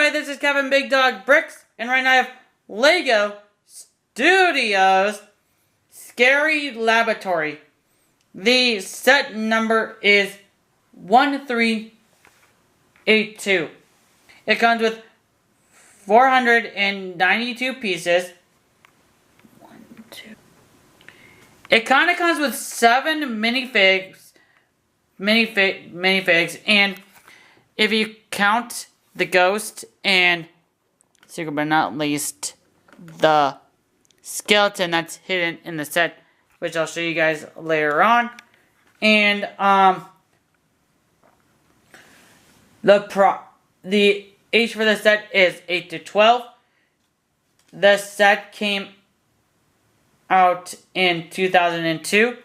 Hi, this is Kevin Big Dog Bricks, and right now I have LEGO Studios Scary Laboratory. The set number is 1382. It comes with 492 pieces. It kind of comes with 7 minifigs, and if you count the ghost and, secret but not least, the skeleton that's hidden in the set, which I'll show you guys later on. And the age for the set is 8 to 12. The set came out in 2002,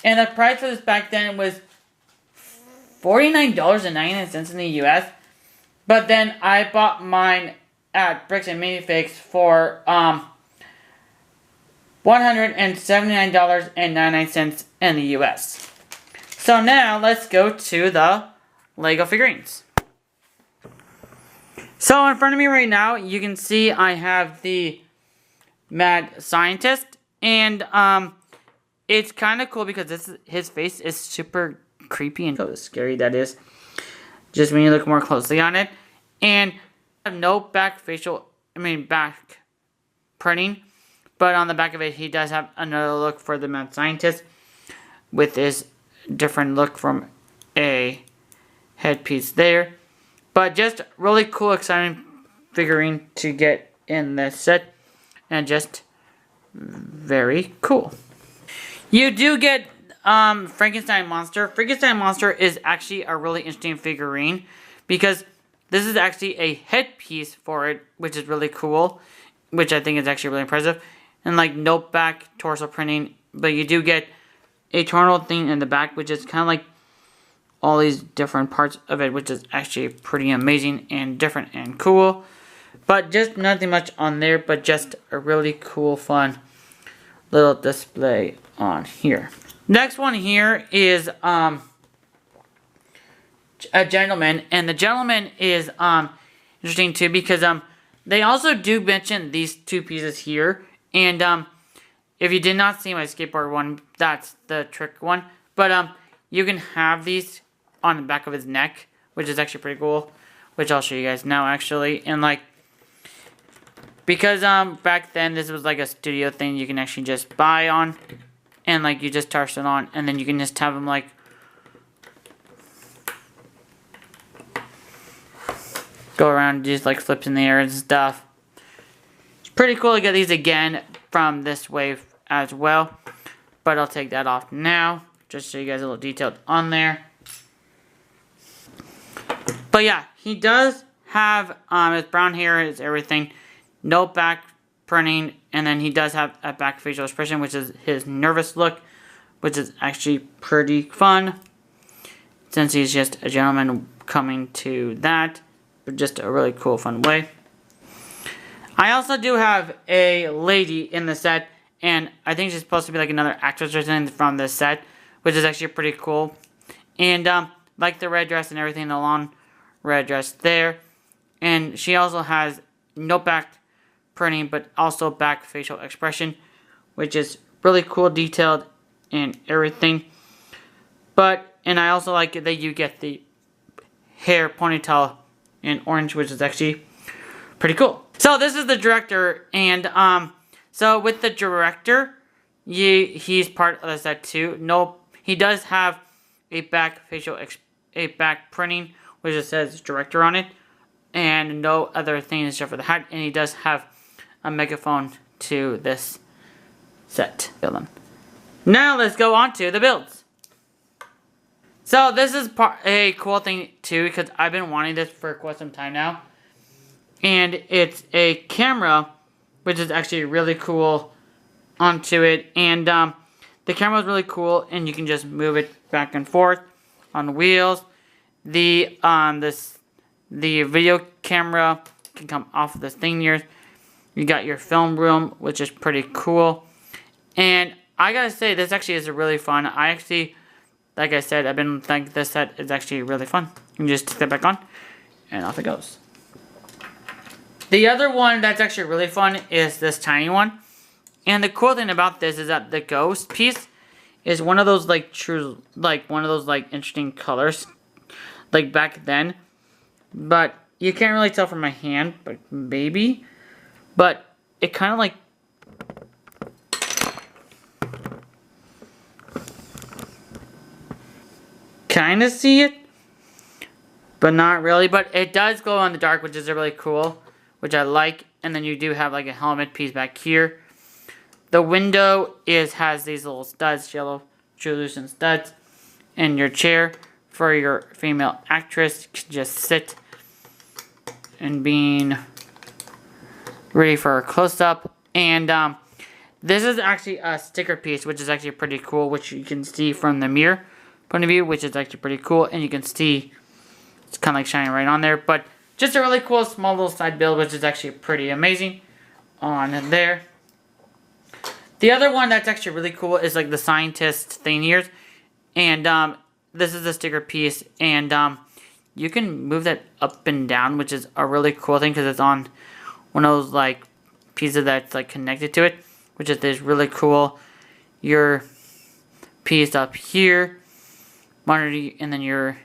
and the price for this back then was $49.99 in the US. But then I bought mine at Bricks and Minifigs for $179.99 in the US. So now let's go to the LEGO figurines. So in front of me right now, you can see I have the Mad Scientist, and it's kind of cool because his face is super creepy and so scary, that is, just when you look more closely on it. And I have no back printing, but on the back of it he does have another look for the Mad Scientist with this different look from a headpiece there. But just really cool, exciting figurine to get in this set, and just very cool. You do get Frankenstein Monster. Frankenstein Monster is actually a really interesting figurine because this is actually a headpiece for it, which is really cool, which I think is actually really impressive. And like no back torso printing, but you do get a tornado thing in the back, which is kind of like all these different parts of it, which is actually pretty amazing and different and cool. But just nothing much on there, but just a really cool, fun little display on here. Next one here is a gentleman, and the gentleman is interesting too because they also do mention these two pieces here, and if you did not see my skateboard one, that's the trick one. But you can have these on the back of his neck, which is actually pretty cool, which I'll show you guys now actually. And like, because back then this was like a studio thing you can actually just buy on, and like you just toss it on, and then you can just have them like go around, just like flips in the air and stuff. It's pretty cool to get these again from this wave as well, but I'll take that off now just to show you guys a little detailed on there. But yeah, he does have his brown hair, his everything, no back printing, and then he does have a back facial expression, which is his nervous look, which is actually pretty fun since he's just a gentleman coming to that, but just a really cool, fun way. I also do have a lady in the set, and I think she's supposed to be like another actress or something from this set, which is actually pretty cool. And like the red dress and everything, the long red dress there. And she also has no back printing, but also back facial expression, which is really cool, detailed and everything. And I also like it that you get the hair ponytail in orange, which is actually pretty cool. So this is the director, and so with the director, he's part of the set too. No, he does have a back printing, which just says director on it, and no other things except for the hat. And he does have a megaphone to this set. Now let's go on to the builds. So this is a cool thing too, because I've been wanting this for quite some time now. And it's a camera, which is actually really cool onto it. And the camera is really cool, and you can just move it back and forth on the wheels. The video camera can come off of this thing here. You got your film room, which is pretty cool. And I gotta say, this actually is really fun. I actually, like I said, I've been thinking this set is actually really fun. You can just stick that back on, and off it goes. The other one that's actually really fun is this tiny one. And the cool thing about this is that the ghost piece is one of those like true, like one of those like interesting colors, like back then. But you can't really tell from my hand, but maybe. But it kind of like kind of see it, but not really. But it does glow in the dark, which is really cool, which I like. And then you do have like a helmet piece back here. The window has these little studs, yellow translucent studs, and your chair for your female actress can just sit and being ready for a close-up. And this is actually a sticker piece, which is actually pretty cool, which you can see from the mirror point of view, which is actually pretty cool. And you can see it's kind of like shining right on there. But just a really cool small little side build, which is actually pretty amazing on there. The other one that's actually really cool is like the scientist thing here. And this is a sticker piece. And you can move that up and down, which is a really cool thing because it's on one of those like pieces that's like connected to it, which is this really cool. Your piece up here, monitor, and then your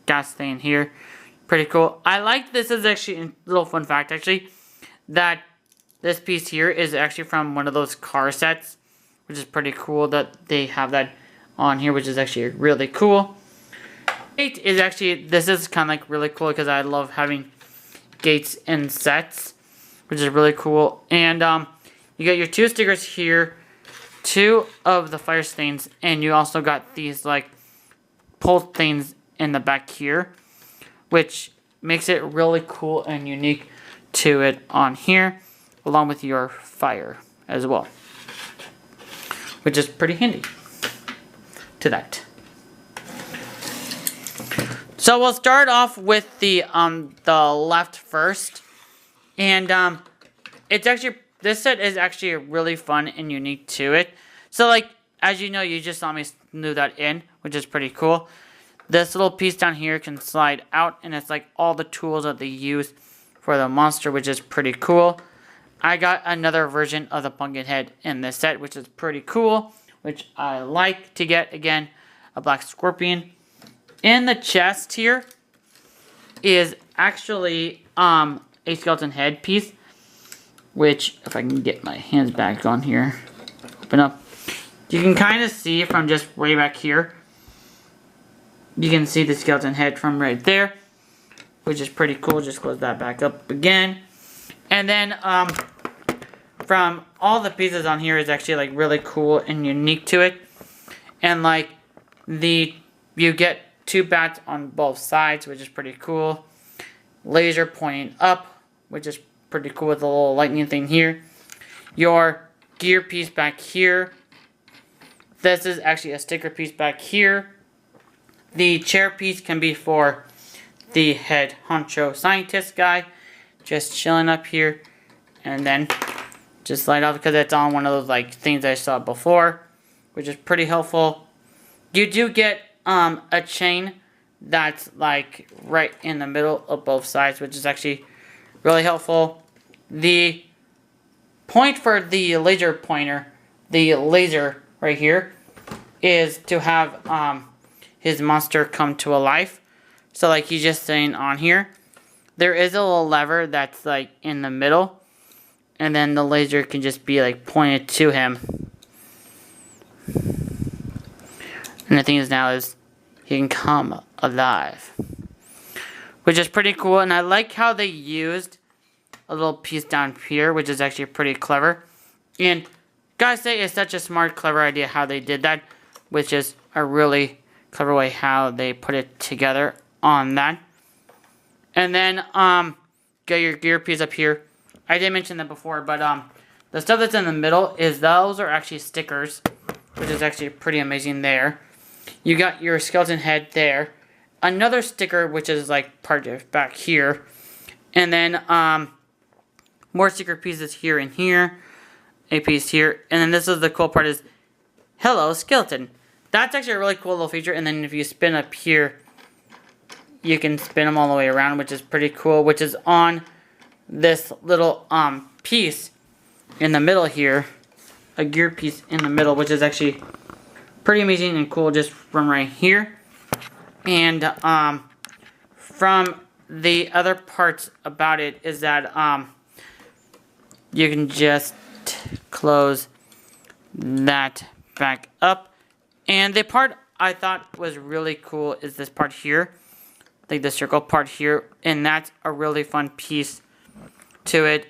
gas thing here. Pretty cool. I like this. Is actually a little fun fact actually that this piece here is actually from one of those car sets, which is pretty cool that they have that on here, which is actually really cool. Gate is actually, this is kind of like really cool because I love having gates in sets, which is really cool. And you got your two stickers here, two of the fire stains, and you also got these like pull things in the back here, which makes it really cool and unique to it on here, along with your fire as well, which is pretty handy to that. So we'll start off with the left first, and it's actually, this set is actually really fun and unique to it. So like, as you know, you just saw me glue that in, which is pretty cool. This little piece down here can slide out, and it's like all the tools that they use for the monster, which is pretty cool. I got another version of the pumpkin head in this set, which is pretty cool, which I like to get. Again, a black scorpion. In the chest here is actually a skeleton head piece, which, if I can get my hands back on here, open up. You can kind of see from just way back here. You can see the skeleton head from right there, which is pretty cool. Just close that back up again. And then from all the pieces on here is actually like really cool and unique to it. And like you get two bats on both sides, which is pretty cool. Laser pointing up, which is pretty cool with a little lightning thing here. Your gear piece back here. This is actually a sticker piece back here. The chair piece can be for the head honcho scientist guy, just chilling up here, and then just slide off because it's on one of those like things I saw before, which is pretty helpful. You do get a chain that's like right in the middle of both sides, which is actually really helpful. The point for the laser pointer, the laser right here, is to have his monster come to life. So like he's just sitting on here. There is a little lever that's like in the middle, and then the laser can just be like pointed to him. And the thing is now is he can come alive, which is pretty cool. And I like how they used a little piece down here, which is actually pretty clever. And gotta say, it's such a smart, clever idea how they did that, which is a really clever way how they put it together on that. And then got your gear piece up here. I did mention that before, but the stuff that's in the middle is those are actually stickers, which is actually pretty amazing there. You got your skeleton head there. Another sticker, which is like part of back here. And then more sticker pieces here and here. A piece here. And then this is the cool part is, hello, skeleton. That's actually a really cool little feature. And then if you spin up here, you can spin them all the way around, which is pretty cool. Which is on this little piece in the middle here, a gear piece in the middle, which is actually pretty amazing and cool just from right here. And from the other parts about it is that you can just close that back up. And the part I thought was really cool is this part here, like the circle part here, and that's a really fun piece to it.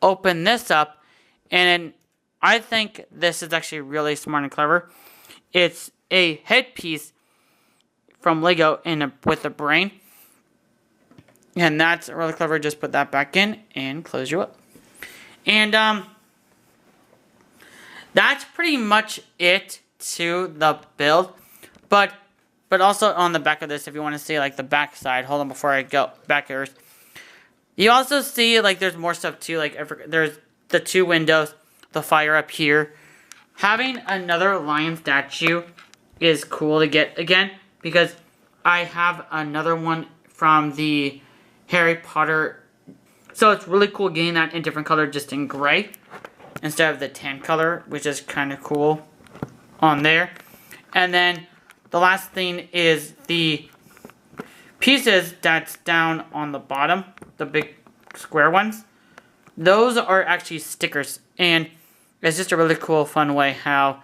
Open this up, and then I think this is actually really smart and clever. It's a headpiece from Lego with a brain, and that's really clever. Just put that back in and close you up. And that's pretty much it to the build. But also on the back of this, if you want to see like the back side, hold on before I go back here. You also see like there's more stuff too. Like there's the 2 windows, the fire up here. Having another lion statue is cool to get again, because I have another one from the Harry Potter. So it's really cool getting that in different color, just in gray, instead of the tan color, which is kind of cool on there. And then the last thing is the pieces that's down on the bottom, the big square ones. Those are actually stickers, and it's just a really cool, fun way how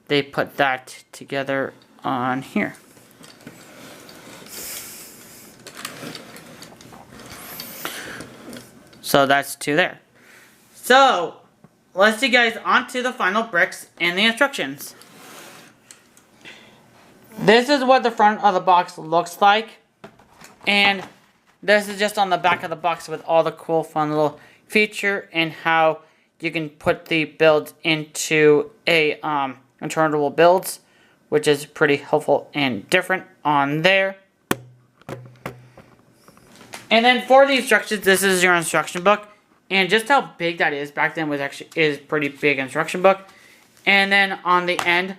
they put that together on here. So that's 2 there. So let's see, guys, on to the final bricks and the instructions. This is what the front of the box looks like. And this is just on the back of the box with all the cool, fun little feature and how you can put the builds into a interpretable builds, which is pretty helpful and different on there. And then for the instructions, this is your instruction book. And just how big that is back then is pretty big instruction book. And then on the end,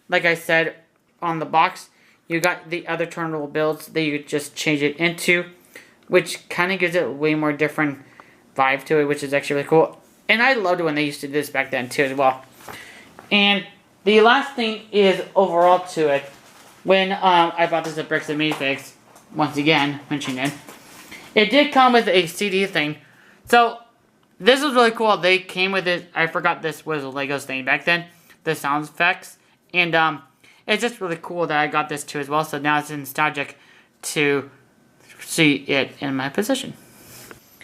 like I said, on the box, you got the other turnable builds that you could just change it into, which kind of gives it a way more different vibe to it, which is actually really cool. And I loved it when they used to do this back then too as well. And the last thing is overall to it. When I bought this at Bricks and Minifigs, once again, mentioning it, it did come with a CD thing. So this was really cool. They came with it. I forgot this was a Lego's thing back then, the sound effects. And it's just really cool that I got this too as well. So now it's nostalgic to see it in my possession.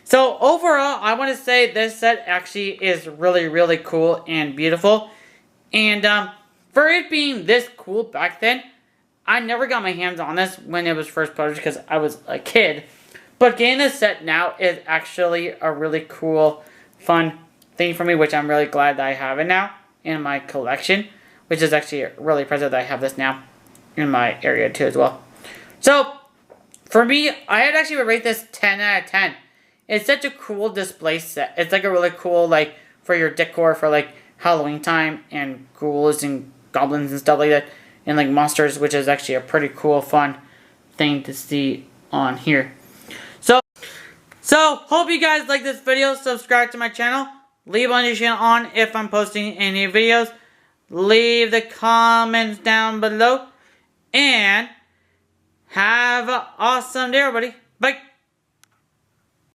So overall, I want to say this set actually is really, really cool and beautiful. And for it being this cool back then, I never got my hands on this when it was first published because I was a kid. But getting this set now is actually a really cool, fun thing for me, which I'm really glad that I have it now in my collection. Which is actually really impressive that I have this now in my area too as well. So, for me, I'd actually rate this 10 out of 10. It's such a cool display set. It's like a really cool, like, for your decor for, like, Halloween time and ghouls and goblins and stuff like that. And, like, monsters, which is actually a pretty cool, fun thing to see on here. So, hope you guys like this video. Subscribe to my channel. Leave notification on if I'm posting any videos. Leave the comments down below. And have an awesome day, everybody. Bye.